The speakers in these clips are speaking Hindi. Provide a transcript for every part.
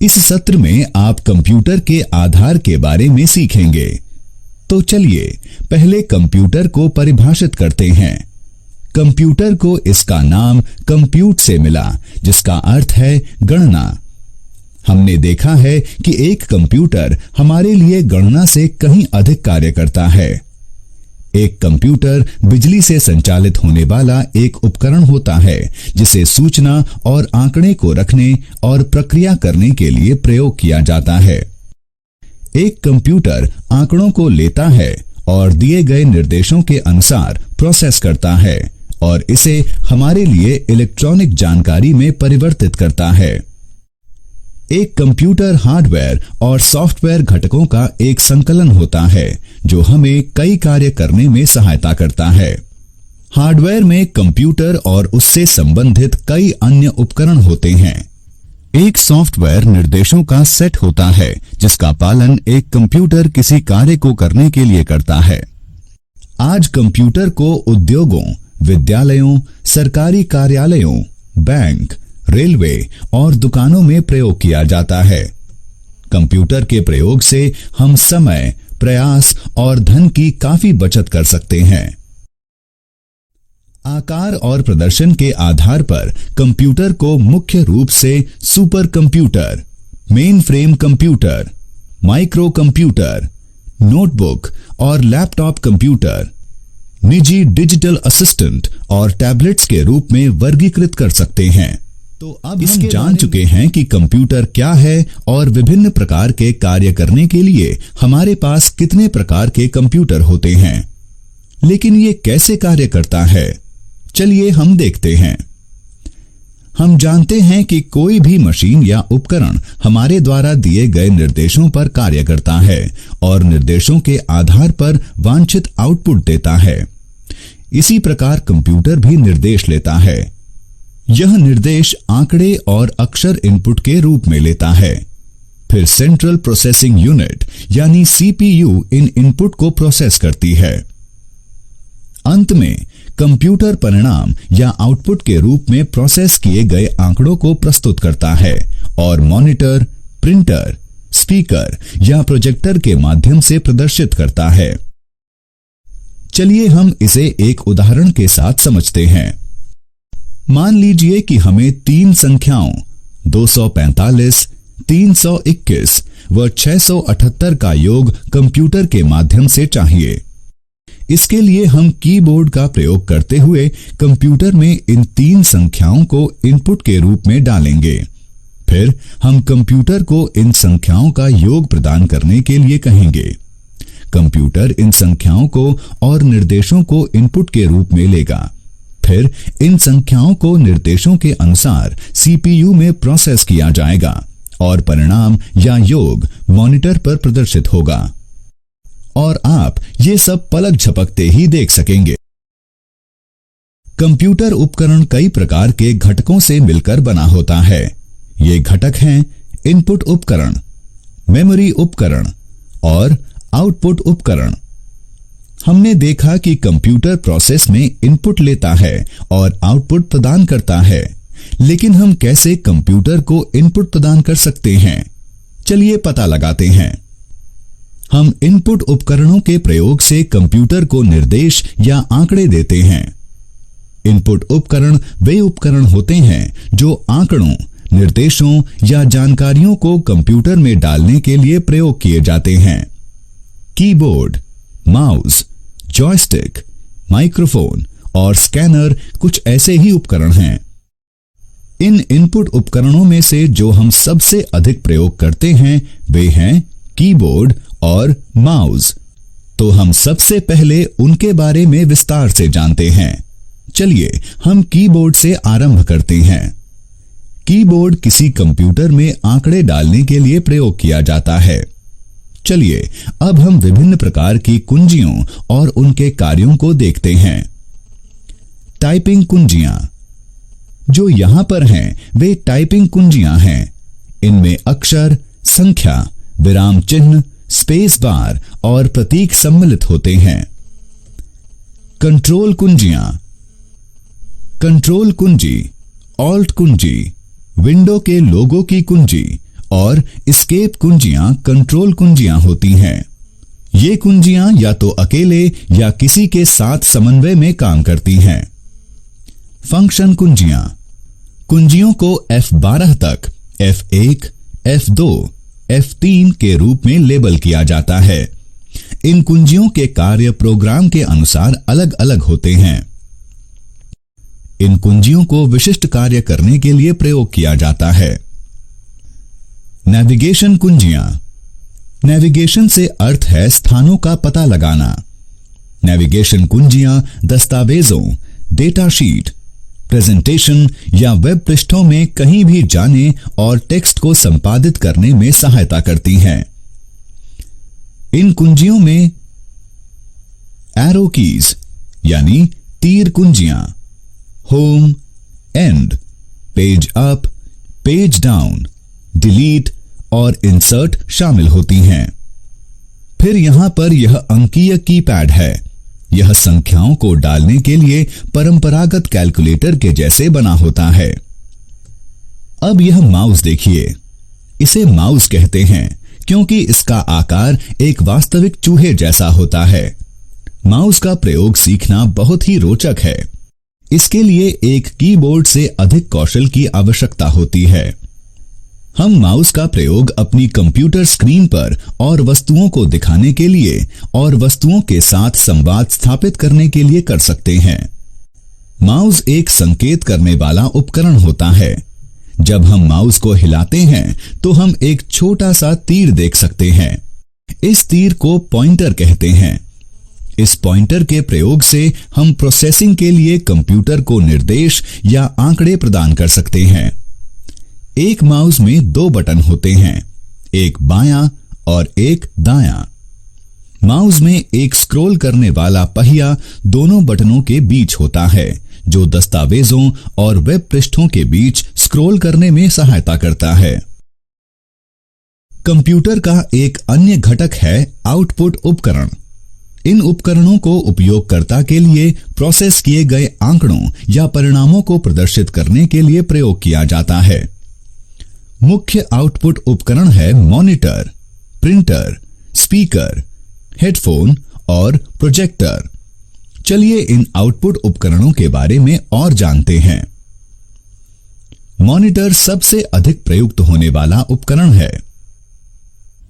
इस सत्र में आप कंप्यूटर के आधार के बारे में सीखेंगे। तो चलिए पहले कंप्यूटर को परिभाषित करते हैं। कंप्यूटर को इसका नाम कंप्यूट से मिला, जिसका अर्थ है गणना। हमने देखा है कि एक कंप्यूटर हमारे लिए गणना से कहीं अधिक कार्य करता है। एक कंप्यूटर बिजली से संचालित होने वाला एक उपकरण होता है, जिसे सूचना और आंकड़े को रखने और प्रक्रिया करने के लिए प्रयोग किया जाता है। एक कंप्यूटर आंकड़ों को लेता है और दिए गए निर्देशों के अनुसार प्रोसेस करता है और इसे हमारे लिए इलेक्ट्रॉनिक जानकारी में परिवर्तित करता है। एक कंप्यूटर हार्डवेयर और सॉफ्टवेयर घटकों का एक संकलन होता है, जो हमें कई कार्य करने में सहायता करता है। हार्डवेयर में कंप्यूटर और उससे संबंधित कई अन्य उपकरण होते हैं। एक सॉफ्टवेयर निर्देशों का सेट होता है, जिसका पालन एक कंप्यूटर किसी कार्य को करने के लिए करता है। आज कंप्यूटर को उद्योगों, विद्यालयों, सरकारी कार्यालयों, बैंक, रेलवे और दुकानों में प्रयोग किया जाता है। कंप्यूटर के प्रयोग से हम समय, प्रयास और धन की काफी बचत कर सकते हैं। आकार और प्रदर्शन के आधार पर कंप्यूटर को मुख्य रूप से super computer, main frame computer, micro computer, notebook और लैपटॉप कंप्यूटर, निजी डिजिटल असिस्टेंट और टैबलेट्स के रूप में वर्गीकृत कर सकते हैं। तो अब हम जान चुके हैं कि कंप्यूटर क्या है और विभिन्न प्रकार के कार्य करने के लिए हमारे पास कितने प्रकार के कंप्यूटर होते हैं। लेकिन ये कैसे कार्य करता है, चलिए हम देखते हैं। हम जानते हैं कि कोई भी मशीन या उपकरण हमारे द्वारा दिए गए निर्देशों पर कार्य करता है और निर्देशों के आधार पर वांछित आउटपुट देता है। इसी प्रकार कंप्यूटर भी निर्देश लेता है। यह निर्देश आंकड़े और अक्षर इनपुट के रूप में लेता है। फिर सेंट्रल प्रोसेसिंग यूनिट यानी सीपीयू इन इनपुट को प्रोसेस करती है। अंत में कंप्यूटर परिणाम या आउटपुट के रूप में प्रोसेस किए गए आंकड़ों को प्रस्तुत करता है और मॉनिटर, प्रिंटर, स्पीकर या प्रोजेक्टर के माध्यम से प्रदर्शित करता है। चलिए हम इसे एक उदाहरण के साथ समझते हैं। मान लीजिए कि हमें तीन संख्याओं 245, 321 व 678 का योग कंप्यूटर के माध्यम से चाहिए। इसके लिए हम कीबोर्ड का प्रयोग करते हुए कंप्यूटर में इन तीन संख्याओं को इनपुट के रूप में डालेंगे। फिर हम कंप्यूटर को इन संख्याओं का योग प्रदान करने के लिए कहेंगे। कंप्यूटर इन संख्याओं को और निर्देशों को इनपुट के रूप में लेगा। फिर इन संख्याओं को निर्देशों के अनुसार सीपीयू में प्रोसेस किया जाएगा और परिणाम या योग मॉनिटर पर प्रदर्शित होगा और आप ये सब पलक झपकते ही देख सकेंगे। कंप्यूटर उपकरण कई प्रकार के घटकों से मिलकर बना होता है। ये घटक हैं इनपुट उपकरण, मेमोरी उपकरण और आउटपुट उपकरण। हमने देखा कि कंप्यूटर प्रोसेस में इनपुट लेता है और आउटपुट प्रदान करता है। लेकिन हम कैसे कंप्यूटर को इनपुट प्रदान कर सकते हैं, चलिए पता लगाते हैं। हम इनपुट उपकरणों के प्रयोग से कंप्यूटर को निर्देश या आंकड़े देते हैं। इनपुट उपकरण वे उपकरण होते हैं जो आंकड़ों, निर्देशों या जानकारियों को कंप्यूटर में डालने के लिए प्रयोग किए जाते हैं। कीबोर्ड, माउस, जॉयस्टिक, माइक्रोफोन और स्कैनर कुछ ऐसे ही उपकरण हैं। इन इनपुट उपकरणों में से जो हम सबसे अधिक प्रयोग करते हैं वे हैं कीबोर्ड और माउस। तो हम सबसे पहले उनके बारे में विस्तार से जानते हैं। चलिए हम कीबोर्ड से आरंभ करते हैं। कीबोर्ड किसी कंप्यूटर में आंकड़े डालने के लिए प्रयोग किया जाता है। चलिए अब हम विभिन्न प्रकार की कुंजियों और उनके कार्यों को देखते हैं। टाइपिंग कुंजियां जो यहां पर हैं वे टाइपिंग कुंजियां हैं। इनमें अक्षर, संख्या, विराम चिन्ह, स्पेस बार और प्रतीक सम्मिलित होते हैं। कंट्रोल कुंजियां, कंट्रोल कुंजी, ऑल्ट कुंजी, विंडो के लोगो की कुंजी और एस्केप कुंजियां कंट्रोल कुंजियां होती हैं। ये कुंजियां या तो अकेले या किसी के साथ समन्वय में काम करती हैं। फंक्शन कुंजियां, कुंजियों को F12 तक F1, F2, F3 के रूप में लेबल किया जाता है। इन कुंजियों के कार्य प्रोग्राम के अनुसार अलग अलग होते हैं। इन कुंजियों को विशिष्ट कार्य करने के लिए प्रयोग किया जाता है। नेविगेशन कुंजियां, नेविगेशन से अर्थ है स्थानों का पता लगाना। नेविगेशन कुंजियां दस्तावेजों, डेटा शीट, प्रेजेंटेशन या वेब पृष्ठों में कहीं भी जाने और टेक्स्ट को संपादित करने में सहायता करती हैं। इन कुंजियों में एरो कीज यानी तीर कुंजियां, home, end, page up, page down, delete और इंसर्ट शामिल होती हैं। फिर यहां पर यह अंकीय कीपैड है। यह संख्याओं को डालने के लिए परंपरागत कैलकुलेटर के जैसे बना होता है। अब यह माउस देखिए। इसे माउस कहते हैं क्योंकि इसका आकार एक वास्तविक चूहे जैसा होता है। माउस का प्रयोग सीखना बहुत ही रोचक है। इसके लिए एक कीबोर्ड से अधिक कौशल की आवश्यकता होती है। हम माउस का प्रयोग अपनी कंप्यूटर स्क्रीन पर और वस्तुओं को दिखाने के लिए और वस्तुओं के साथ संवाद स्थापित करने के लिए कर सकते हैं। माउस एक संकेत करने वाला उपकरण होता है। जब हम माउस को हिलाते हैं तो हम एक छोटा सा तीर देख सकते हैं। इस तीर को पॉइंटर कहते हैं। इस पॉइंटर के प्रयोग से हम प्रोसेसिंग के लिए कंप्यूटर को निर्देश या आंकड़े प्रदान कर सकते हैं। एक माउस में 2 बटन होते हैं, एक बायां और एक दायां। माउस में एक स्क्रॉल करने वाला पहिया दोनों बटनों के बीच होता है, जो दस्तावेजों और वेब पृष्ठों के बीच स्क्रॉल करने में सहायता करता है। कंप्यूटर का एक अन्य घटक है आउटपुट उपकरण। इन उपकरणों को उपयोगकर्ता के लिए प्रोसेस किए गए आंकड़ों या परिणामों को प्रदर्शित करने के लिए प्रयोग किया जाता है। मुख्य आउटपुट उपकरण है मॉनिटर, प्रिंटर, स्पीकर, हेडफोन और प्रोजेक्टर। चलिए इन आउटपुट उपकरणों के बारे में और जानते हैं। मॉनिटर सबसे अधिक प्रयुक्त होने वाला उपकरण है।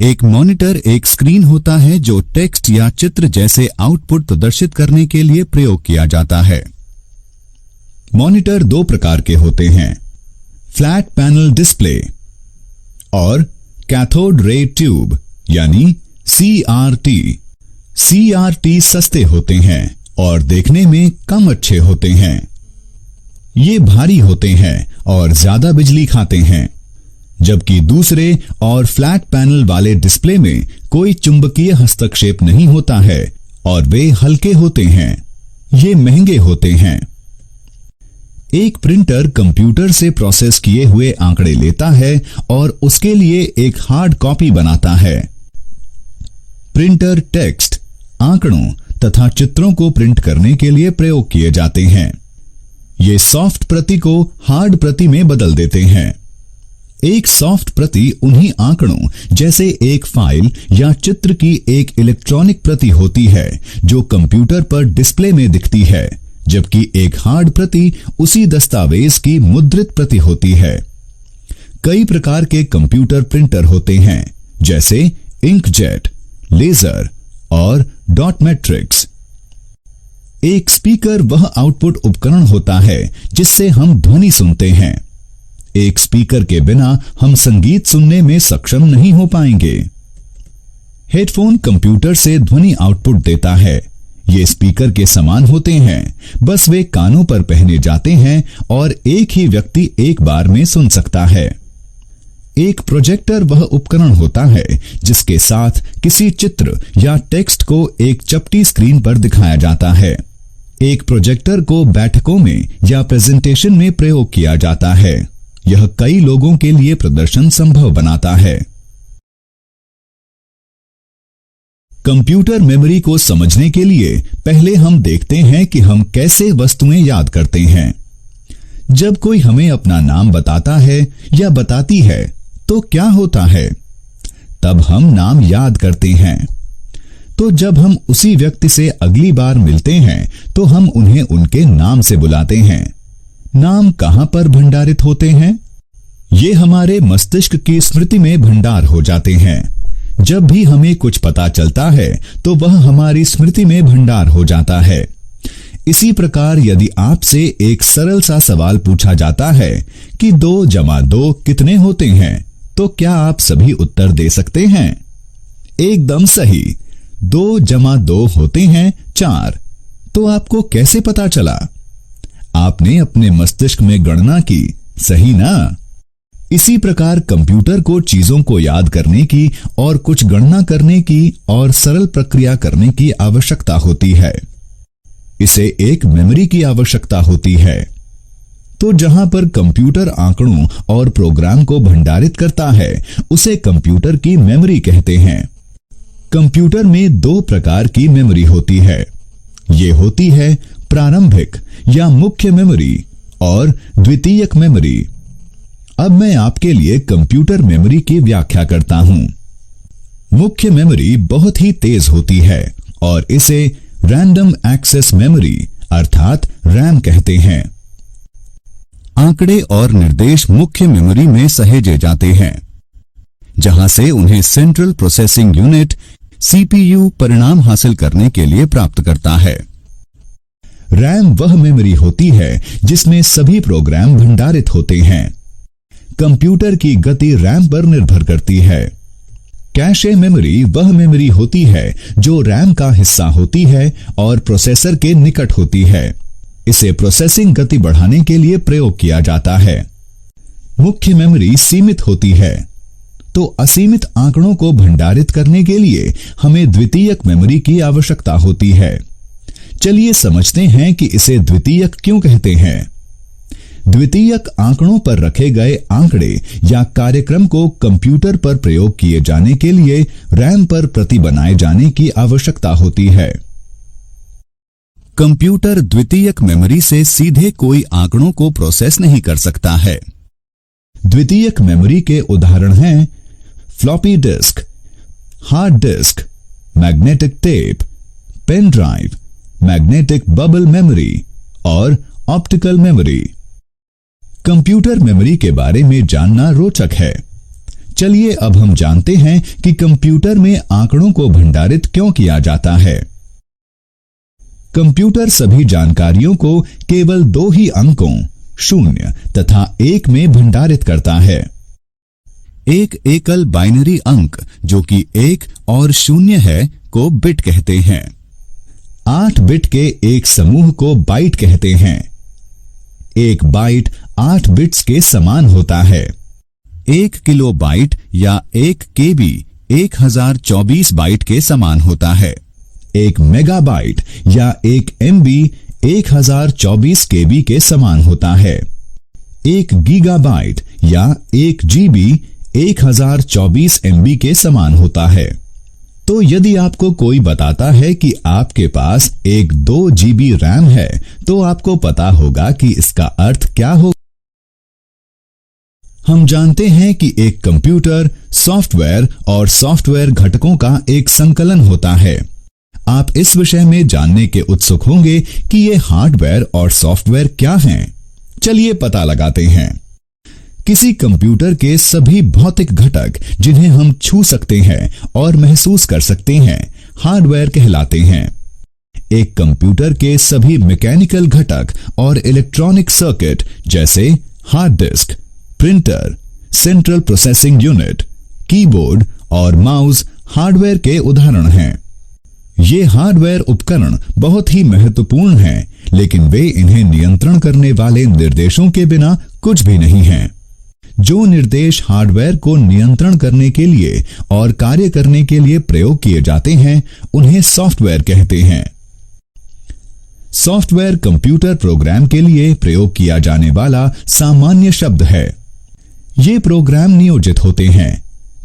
एक मॉनिटर एक स्क्रीन होता है जो टेक्स्ट या चित्र जैसे आउटपुट प्रदर्शित करने के लिए प्रयोग किया जाता है। मॉनिटर 2 प्रकार के होते हैं, फ्लैट पैनल डिस्प्ले और कैथोड रे ट्यूब यानी CRT। CRT सस्ते होते हैं और देखने में कम अच्छे होते हैं। ये भारी होते हैं और ज्यादा बिजली खाते हैं, जबकि दूसरे और फ्लैट पैनल वाले डिस्प्ले में कोई चुंबकीय हस्तक्षेप नहीं होता है और वे हल्के होते हैं। ये महंगे होते हैं। एक प्रिंटर कंप्यूटर से प्रोसेस किए हुए आंकड़े लेता है और उसके लिए एक हार्ड कॉपी बनाता है। प्रिंटर टेक्स्ट, आंकड़ों तथा चित्रों को प्रिंट करने के लिए प्रयोग किए जाते हैं। ये सॉफ्ट प्रति को हार्ड प्रति में बदल देते हैं। एक सॉफ्ट प्रति उन्हीं आंकड़ों जैसे एक फाइल या चित्र की एक इलेक्ट्रॉनिक प्रति होती है जो कंप्यूटर पर डिस्प्ले में दिखती है, जबकि एक हार्ड प्रति उसी दस्तावेज की मुद्रित प्रति होती है। कई प्रकार के कंप्यूटर प्रिंटर होते हैं, जैसे इंकजेट, लेजर और डॉट मैट्रिक्स। एक स्पीकर वह आउटपुट उपकरण होता है जिससे हम ध्वनि सुनते हैं। एक स्पीकर के बिना हम संगीत सुनने में सक्षम नहीं हो पाएंगे। हेडफोन कंप्यूटर से ध्वनि आउटपुट देता है। ये स्पीकर के समान होते हैं, बस वे कानों पर पहने जाते हैं और एक ही व्यक्ति एक बार में सुन सकता है। एक प्रोजेक्टर वह उपकरण होता है जिसके साथ किसी चित्र या टेक्स्ट को एक चपटी स्क्रीन पर दिखाया जाता है। एक प्रोजेक्टर को बैठकों में या प्रेजेंटेशन में प्रयोग किया जाता है। यह कई लोगों के लिए प्रदर्शन संभव बनाता है। कंप्यूटर मेमोरी को समझने के लिए पहले हम देखते हैं कि हम कैसे वस्तुएं याद करते हैं। जब कोई हमें अपना नाम बताता है या बताती है तो क्या होता है? तब हम नाम याद करते हैं। तो जब हम उसी व्यक्ति से अगली बार मिलते हैं तो हम उन्हें उनके नाम से बुलाते हैं। नाम कहां पर भंडारित होते हैं? ये हमारे मस्तिष्क की स्मृति में भंडार हो जाते हैं। जब भी हमें कुछ पता चलता है तो वह हमारी स्मृति में भंडार हो जाता है। इसी प्रकार यदि आपसे एक सरल सा सवाल पूछा जाता है कि 2 + 2 कितने होते हैं, तो क्या आप सभी उत्तर दे सकते हैं? एकदम सही, 2 + 2 होते हैं 4। तो आपको कैसे पता चला? आपने अपने मस्तिष्क में गणना की, सही ना? इसी प्रकार कंप्यूटर को चीजों को याद करने की और कुछ गणना करने की और सरल प्रक्रिया करने की आवश्यकता होती है। इसे एक मेमोरी की आवश्यकता होती है। तो जहां पर कंप्यूटर आंकड़ों और प्रोग्राम को भंडारित करता है उसे कंप्यूटर की मेमोरी कहते हैं। कंप्यूटर में 2 प्रकार की मेमोरी होती है। ये होती है प्रारंभिक या मुख्य मेमोरी और द्वितीयक मेमोरी। अब मैं आपके लिए कंप्यूटर मेमोरी की व्याख्या करता हूं। मुख्य मेमोरी बहुत ही तेज होती है और इसे रैंडम एक्सेस मेमोरी अर्थात रैम कहते हैं। आंकड़े और निर्देश मुख्य मेमोरी में सहेजे जाते हैं, जहां से उन्हें सेंट्रल प्रोसेसिंग यूनिट सीपीयू परिणाम हासिल करने के लिए प्राप्त करता है। रैम वह मेमोरी होती है जिसमें सभी प्रोग्राम भंडारित होते हैं। कंप्यूटर की गति रैम पर निर्भर करती है। कैशे मेमोरी वह मेमोरी होती है जो रैम का हिस्सा होती है और प्रोसेसर के निकट होती है। इसे प्रोसेसिंग गति बढ़ाने के लिए प्रयोग किया जाता है। मुख्य मेमोरी सीमित होती है, तो असीमित आंकड़ों को भंडारित करने के लिए हमें द्वितीयक मेमोरी की आवश्यकता होती है। चलिए समझते हैं कि इसे द्वितीयक क्यों कहते हैं। द्वितीयक आंकड़ों पर रखे गए आंकड़े या कार्यक्रम को कंप्यूटर पर प्रयोग किए जाने के लिए रैम पर प्रति बनाए जाने की आवश्यकता होती है। कंप्यूटर द्वितीयक मेमोरी से सीधे कोई आंकड़ों को प्रोसेस नहीं कर सकता है। द्वितीयक मेमोरी के उदाहरण हैं floppy disk, hard disk, magnetic tape, pen drive, magnetic bubble memory और ऑप्टिकल मेमोरी। कंप्यूटर मेमोरी के बारे में जानना रोचक है। चलिए अब हम जानते हैं कि कंप्यूटर में आंकड़ों को भंडारित क्यों किया जाता है। कंप्यूटर सभी जानकारियों को केवल 2 ही अंकों 0 तथा 1 में भंडारित करता है। एक एकल बाइनरी अंक जो कि 1 और 0 है को बिट कहते हैं। 8 बिट के एक समूह को बाइट कहते हैं। एक बाइट 8 बिट्स के समान होता है। 1 किलोबाइट या 1 केबी 1024 बाइट के समान होता है। 1 मेगाबाइट या 1 एमबी 1024 केबी के समान होता है। 1 गीगाबाइट या 1 जीबी 1024 एमबी के समान होता है। तो यदि आपको कोई बताता है कि आपके पास एक 2 जीबी रैम है तो आपको पता होगा कि इसका अर्थ क्या होगा। हम जानते हैं कि एक कंप्यूटर सॉफ्टवेयर और सॉफ्टवेयर घटकों का एक संकलन होता है। आप इस विषय में जानने के उत्सुक होंगे कि ये हार्डवेयर और सॉफ्टवेयर क्या हैं। चलिए पता लगाते हैं। किसी कंप्यूटर के सभी भौतिक घटक जिन्हें हम छू सकते हैं और महसूस कर सकते हैं हार्डवेयर कहलाते हैं। एक कंप्यूटर के सभी मैकेनिकल घटक और इलेक्ट्रॉनिक सर्किट जैसे hard disk, printer, central processing unit, keyboard और माउस हार्डवेयर के उदाहरण हैं। ये हार्डवेयर उपकरण बहुत ही महत्वपूर्ण हैं, लेकिन वे इन्हें नियंत्रण करने वाले निर्देशों के बिना कुछ भी नहीं हैं। जो निर्देश हार्डवेयर को नियंत्रण करने के लिए और कार्य करने के लिए प्रयोग किए जाते हैं उन्हें सॉफ्टवेयर कहते हैं। सॉफ्टवेयर कंप्यूटर प्रोग्राम के लिए प्रयोग किया जाने वाला सामान्य शब्द है। ये प्रोग्राम नियोजित होते हैं।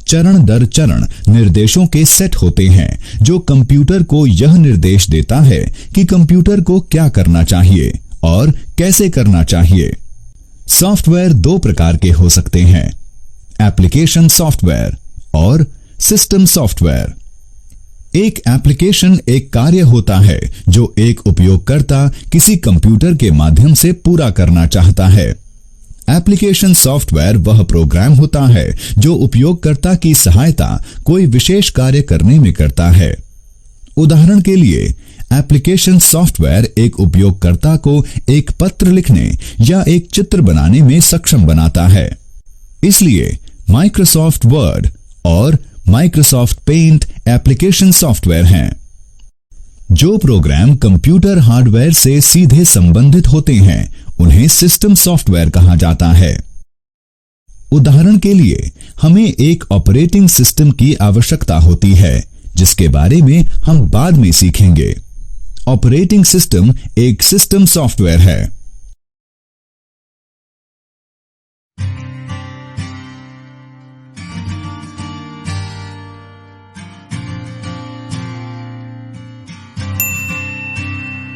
चरण दर चरण निर्देशों के सेट होते हैं जो कंप्यूटर को यह निर्देश देता है कि कंप्यूटर को क्या करना चाहिए और कैसे करना चाहिए। सॉफ्टवेयर 2 प्रकार के हो सकते हैं, एप्लीकेशन सॉफ्टवेयर और सिस्टम सॉफ्टवेयर। एक एप्लीकेशन एक कार्य होता है जो एक उपयोगकर्ता किसी कंप्यूटर के माध्यम से पूरा करना चाहता है। एप्लीकेशन सॉफ्टवेयर वह प्रोग्राम होता है जो उपयोगकर्ता की सहायता कोई विशेष कार्य करने में करता है। उदाहरण के लिए, एप्लीकेशन सॉफ्टवेयर एक उपयोगकर्ता को एक पत्र लिखने या एक चित्र बनाने में सक्षम बनाता है। इसलिए माइक्रोसॉफ्ट वर्ड और माइक्रोसॉफ्ट पेंट एप्लीकेशन सॉफ्टवेयर हैं। जो प्रोग्राम कंप्यूटर हार्डवेयर से सीधे संबंधित होते हैं उन्हें सिस्टम सॉफ्टवेयर कहा जाता है। उदाहरण के लिए, हमें एक ऑपरेटिंग सिस्टम की आवश्यकता होती है जिसके बारे में हम बाद में सीखेंगे। ऑपरेटिंग सिस्टम एक सिस्टम सॉफ्टवेयर है।